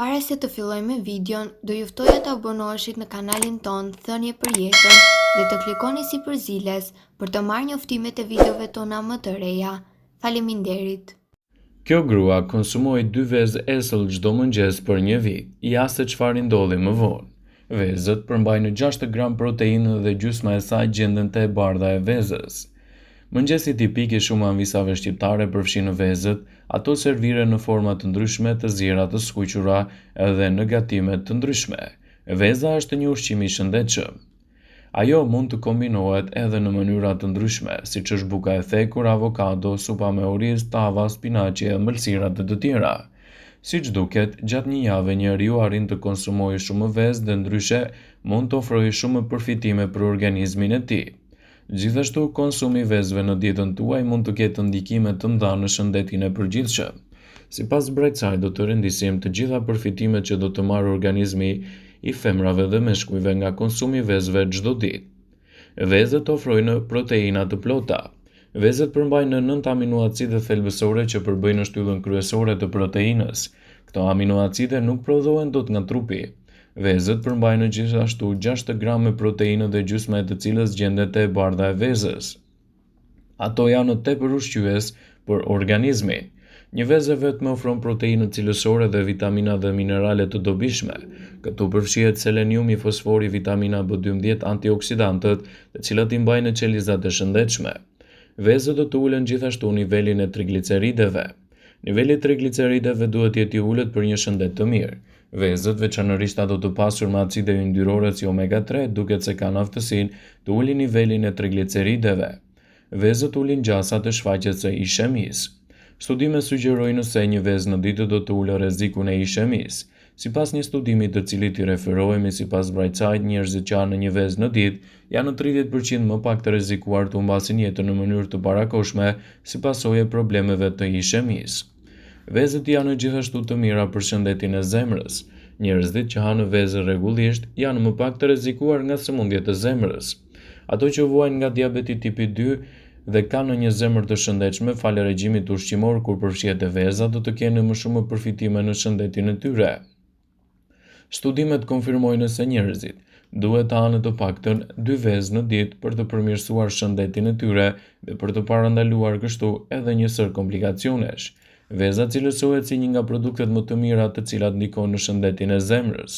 Para se të fillojmë me videon, do ju ftoja të abonoheshit në kanalin ton Thënie për Jetën dhe të klikoni si përziles për të marrë njoftimet e videove tona më të reja. Faleminderit. Kjo grua konsumoi 2 vezë esull çdo mëngjes për një vit, ja se çfarë ndodhi më vonë. Vezët përmbajnë 60 gram proteinë dhe gjysma e saj gjenden te e bardha e vezës. Mëngjesi tipik i shumë anvisave shqiptare përfshin në vezët, ato servire në forma të ndryshme të zjera të skuqura edhe në gatime të ndryshme. Veza është një ushqim i shëndetshëm. Ajo mund të kombinohet edhe në mënyra të ndryshme, siç është buka e thekur, avokado, supa me oriz, tava, spinaqi e ëmbëlsira të tjera. Siç duket, gjatë një jave njeriu arrin të konsumojë shumë vezë dhe ndryshe mund të ofrojë shumë përfitime për organizmin e tij. Gjithashtu, konsumi i vezëve në dietën tuaj mund të ketë ndikime të mëdha në shëndetin e përgjithshëm. Sipas Brajcaj, do të rendisim të gjitha përfitimet që do të marrë organizmi i femrave dhe meshkujve nga konsumi i vezëve çdo ditë. Vezët ofrojnë proteina të plota. Vezët përmbajnë 9 aminoacide thelbësore që përbëjnë shtyllën kryesore të proteinës. Këto aminoacide nuk prodhohen dot nga trupi. Vezët përmbajnë gjithashtu 60 gram me proteinë dhe gjysma e të cilës gjendet te e bardha e vezës. Ato janë tepër ushqyes për organizmin. Një vezë vetëm ofron proteinë cilësore dhe vitamina dhe minerale të dobishme. Këtu përfshihet seleniumi, fosfori, vitamina B12, antioksidantët, të cilat i mbajnë qelizat e shëndetshme. Vezët do të ulën gjithashtu nivelin e triglicerideve. Niveli i triglicerideve duhet të jetë i ulët për një shëndet të mirë. Vezët, veçanërisht ato të pasur me acide yndyrore si omega-3, duket se kanë aftësinë të ulin nivelin e triglicerideve. Vezët ulin gjasa të shfaqjes së ishemisë. Studimet sugjerojnë se një vezë në ditë do të ulë rrezikun e ishemisë. Sipas një studimi të cilit i referohemi sipas Brajcajt, njerëzit që hanë një vezë në ditë janë në 30% më pak të rrezikuar të humbasin jetën në mënyrë të parakoshme si pasojë e problemeve të ishemisë. Vezët janë gjithashtu të mira për shëndetin e zemrës. Njerëzit që hanë vezë rregullisht janë më pak të rrezikuar nga sëmundjet e zemrës. Ato që vuajnë nga diabeti tipi 2 dhe kanë një zemër të shëndetshme falë regjimit ushqimor kur përfshihet veza do të kenë më shumë përfitime në shëndetin e tyre. Studimet konfirmojnë se njerëzit duhet të hanë të paktën 2 vezë në ditë për të përmirësuar shëndetin e tyre dhe për të parandaluar kështu edhe një sër komplikacionesh. Veza cilësohet si një nga produktet më të mira të cilat ndikojnë në shëndetin e zemrës.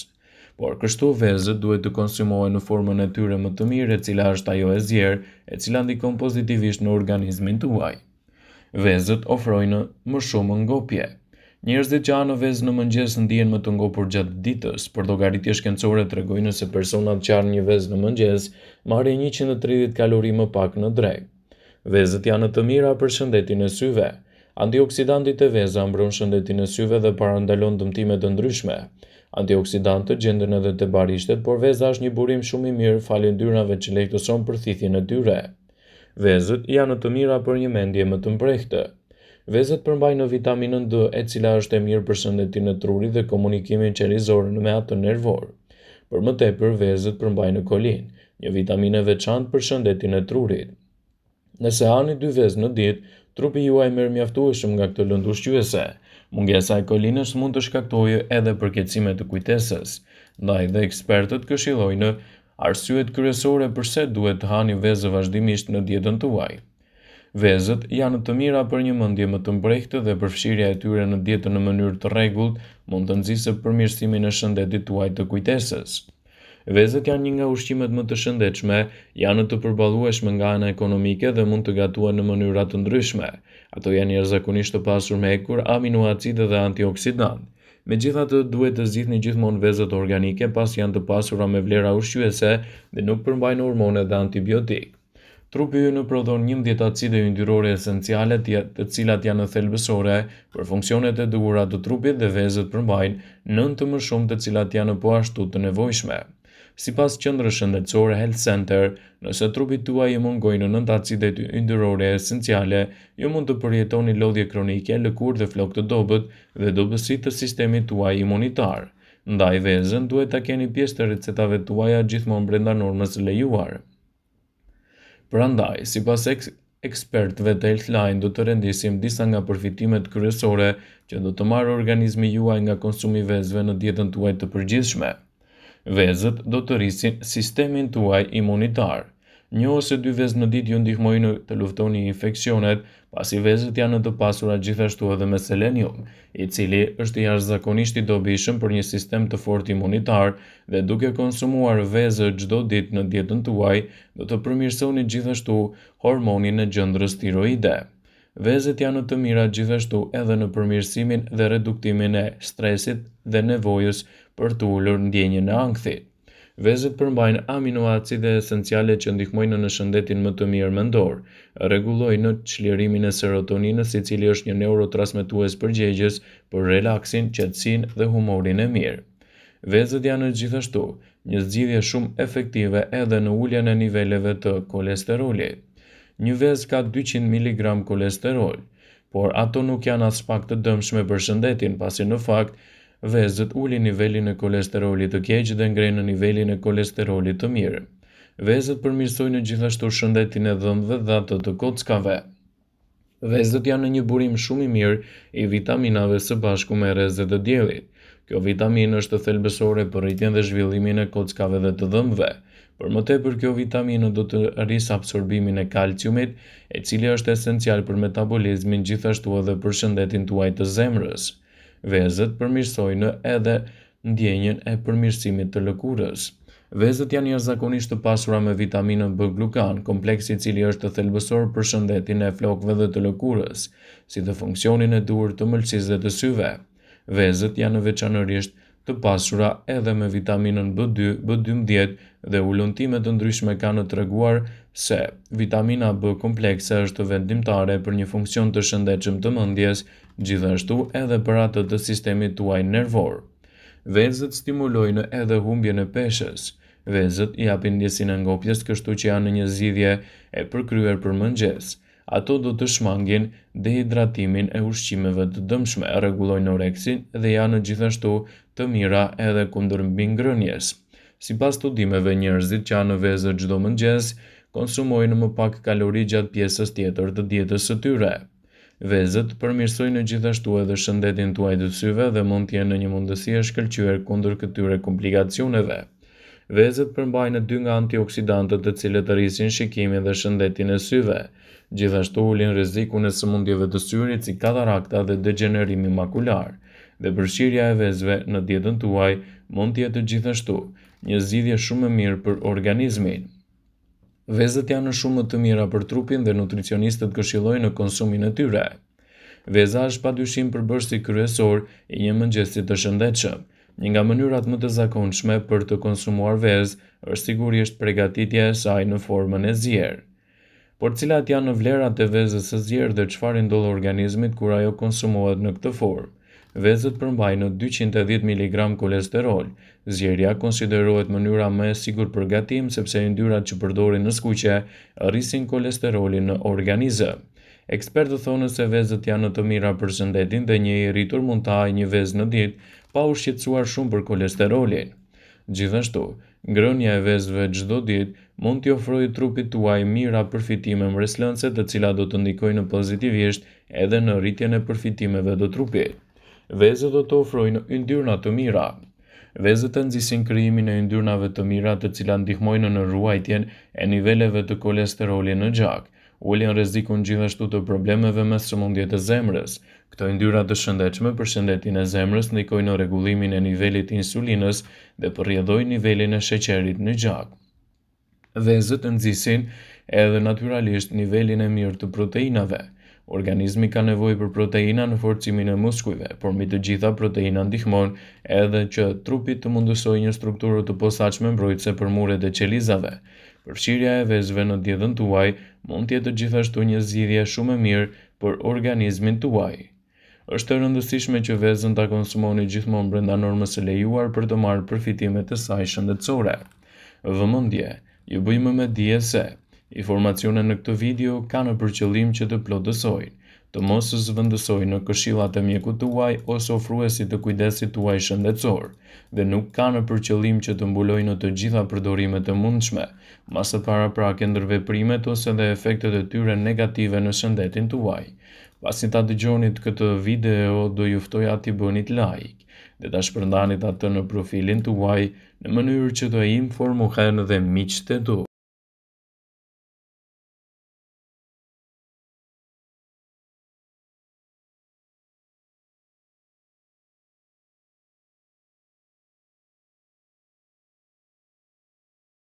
Por kështu vezët duhet të konsumohen në formën e tyre më të mirë, e cila është ajo e zjerë, e cila ndikon pozitivisht në organizmin tuaj. Vezët ofrojnë më shumë ngopje. Njerëzit që hanë vezë në mëngjes ndihen më të ngopur gjatë ditës. Por llogaritje shkencore tregojnë se personat që hanë një vezë në mëngjes marrin 130 kalori më pak në drekë. Vezët janë të mira për shëndetin e syve. Antioksidantët e vezës mbron shëndetin e syve dhe parandalon dëmtime të ndryshme. Antioksidantët gjenden edhe te barishtet, por veza është një burim shumë i mirë falë yndyrave që lehtëson përthithjen e tyre. Vezët janë të mira për një mendje më të mprehtë. Vezët përmbajnë vitaminën D, e cila është e mirë për shëndetin e trurit dhe komunikimin qelizor me atë nervor. Për më tepër, vezët përmbajnë kolin, një vitaminë e veçantë për shëndetin e trurit. Nëse hani 2 vezë në ditë, trupi juaj merr mjaftueshëm nga këtë lëndë ushqyese. Mungesa e kolinës mund të shkaktojë edhe përkeqësime të kujtesës. Ndaj dhe ekspertët këshillojnë arsyet kryesore pse duhet të hani vezë vazhdimisht në dietën tuaj. Vezët janë të mira për një mendje më të mprehtë dhe përfshirja e tyre në dietë në mënyrë të rregullt mund të nxjisë përmirësimin e shëndetit tuaj të kujtesës. Vezët janë një nga ushqimet më të shëndetshme, janë të përballueshme nga ana ekonomike dhe mund të gatuhen në mënyra të ndryshme. Ato janë jashtëzakonisht të pasur me ekur, aminoacide dhe antioksidantë. Megjithatë, duhet të zgjidhni gjithmonë vezët organike pasi janë të pasura me vlera ushqyese dhe nuk përmbajnë hormone dhe antibiotik. Trupi ynë prodhon 11 acide yndyrore esenciale, të cilat janë thelbësore për funksionet e duhura të trupit dhe vezët përmbajnë 9 të më shumë të cilat janë po ashtu të nevojshme. Sipas qendrës shëndetësore Health Center, nëse trupit tuaj i mungojnë 9 acide yndyrore esenciale, ju mund të përjetoni lodhje kronike, lëkurë dhe flok të dobët dhe dobësi të sistemit tuaj imunitar. Ndaj vezën duhet ta keni pjesë të recetave tuaja gjithmonë brenda normës së lejuar. Prandaj, sipas ekspertëve të Healthline do të rendisim disa nga përfitimet kryesore që do të marrë organizmi juaj nga konsumi i vezëve në dietën tuaj të përgjithshme. Vezët do të rrisin sistemin tuaj imunitar. Një ose dy vezë në ditë ju ndihmojnë të luftoni infeksionet, pasi vezët janë të pasura gjithashtu edhe me selenium, i cili është jashtëzakonisht i dobishëm për një sistem të fortë imunitar, dhe duke konsumuar vezë çdo ditë në dietën tuaj, do të përmirësoni gjithashtu hormonin e gjendrës tiroide. Vezët janë të mira gjithashtu edhe në përmirësimin dhe reduktimin e stresit dhe nevojës për të ulur ndjenjën e ankthit. Vezët përmbajnë aminoacide esenciale që ndihmojnë në shëndetin më të mirë mendor, rregullojnë çlirimin e serotoninës, i cili është një neurotransmetues përgjegjës për relaksin, qetësinë dhe humorin e mirë. Vezët janë gjithashtu një zgjidhje shumë efektive edhe në uljen e niveleve të kolesterolit. Një vezë ka 200 mg kolesterol, por ato nuk janë as pak të dëmshme për shëndetin, pasi në fakt vezët ulin nivelin e kolesterolit të keq dhe ngrenë nivelin e kolesterolit të mirë. Vezët përmirësojnë gjithashtu shëndetin e dhëmbëve dhe atë të kockave. Vezët janë një burim shumë i mirë i vitaminave së bashku me erëzet e diellit. Kjo vitaminë është thelbësore për rritjen dhe zhvillimin e kockave dhe të dhëmbëve. Për më tepër, kjo vitaminë do të rrisë absorbimin e kalciumit, i cili është esencial për metabolizmin, gjithashtu edhe për shëndetin tuaj të zemrës. Vezët përmirësojnë edhe ndjenjën e përmirësimit të lëkurës. Vezët janë jashtëzakonisht të pasura me vitaminën B-glukan, kompleksi i cili është thelbësor për shëndetin e flokëve dhe të lëkurës, si dhe funksionin e duhur të mëlçisë dhe të syve. Vezët janë veçanërisht të pasura edhe me vitaminën B2, B12 dhe ulëntime të ndryshme kanë treguar se vitamina B komplekse është vendimtare për një funksion të shëndetshëm të mendjes, gjithashtu edhe për atë të sistemit tuaj nervor. Vezët stimulojnë edhe humbjen e peshës. Vezët i japin ndjesinë e ngopjes, kështu që janë një zgjidhje e përkryer për mëngjes. Ato do të shmangin dehidratimin e ushqimeve të dëmshme, rregullojnë oreksin dhe janë gjithashtu të mira edhe kundër mbingrënies. Sipas studimeve, njerëzit që hanë vezë çdo mëngjes konsumojnë më pak kalori gjatë pjesës tjetër të dietës së tyre. Vezët përmirësojnë gjithashtu edhe shëndetin tuaj të syve dhe mund të jenë një mundësi e shkëlqyer kundër këtyre komplikacioneve. Vezët përmbajnë 2 nga antioksidantët të cilët rrisin shikimin dhe shëndetin e syve. Gjithashtu ulin rrezikun e sëmundjeve të syrit si katarakta dhe degenerimi makular. Dhe përfshirja e vezëve në dietën tuaj mund të jetë gjithashtu një zgjidhje shumë e mirë për organizmin. Vezët janë shumë të mira për trupin dhe nutricionistët këshillojnë në konsumin e tyre. Veza është padyshim përbërësi kryesor i një mëngjesi të shëndetshëm. Një nga mënyrat më të zakonshme për të konsumuar vezë është sigurisht përgatitja e saj në formën e zier. Por cilat janë vlerat e vezës së zier dhe çfarë ndodh organizmit kur ajo konsumohet në këtë formë? Vezët përmbajnë 210 mg kolesterol. Zierja konsiderohet mënyra më e sigurt për gatim sepse yndyrrat që përdorin në skuqe rrisin kolesterolin në organizëm. Ekspertët thonë se vezët janë të mira për shëndetin dhe një i rritur mund të hajë një vezë në ditë pa u shqetësuar shumë për kolesterolin. Gjithashtu, ngrënia e vezëve çdo ditë mund t'i ofrojë trupit tuaj mira përfitime mbreslënse, të cilat do të ndikojnë pozitivisht edhe në rritjen e përfitimeve të trupit. Vezët do të ofrojnë yndyrna të mira. Vezët e nxisin krijimin e yndyrnave të mira, të cilat ndihmojnë në ruajtjen e niveleve të kolesterolit në gjak. Ulin rrezikun gjithashtu të problemeve me sëmundje të zemrës. Këto yndyra të shëndetshme për shëndetin e zemrës ndikojnë në rregullimin e nivelit të insulinës dhe përrjedhojnë nivelin e sheqerit në gjak. Vezët nxisin edhe natyralisht nivelin e mirë të proteinave. Organizmi ka nevojë për proteina në forcimin e muskujve, por mbi të gjitha proteina ndihmon edhe që trupi të mundësojë një strukturë të posaçme mbrojtëse për muret e qelizave. Përfshirja e vezëve në dietën tuaj mund të jetë gjithashtu një zgjidhje shumë e mirë për organizmin tuaj. Është e rëndësishme që vezën ta konsumoni gjithmonë brenda normës së lejuar për të marrë përfitimet e saj shëndetësore. Vëmendje, ju bëjmë me dije se informacionet në këtë video kanë për qëllim që të plotësojnë, të mos zëvendësojnë në këshillat e mjekut tuaj ose ofruesit të kujdesit tuaj shëndetësor, dhe nuk kanë për qëllim që të mbulojnë në të gjitha përdorimet e mundshme, masat paraprake ndër veprimet ose dhe efektet e tyre negative në shëndetin tuaj. Pasi ta dëgjonit këtë video, do ju ftoja t'i bënit like dhe ta shpërndanit atë në profilin tuaj në mënyrë që të informohen dhe miqtë e tu.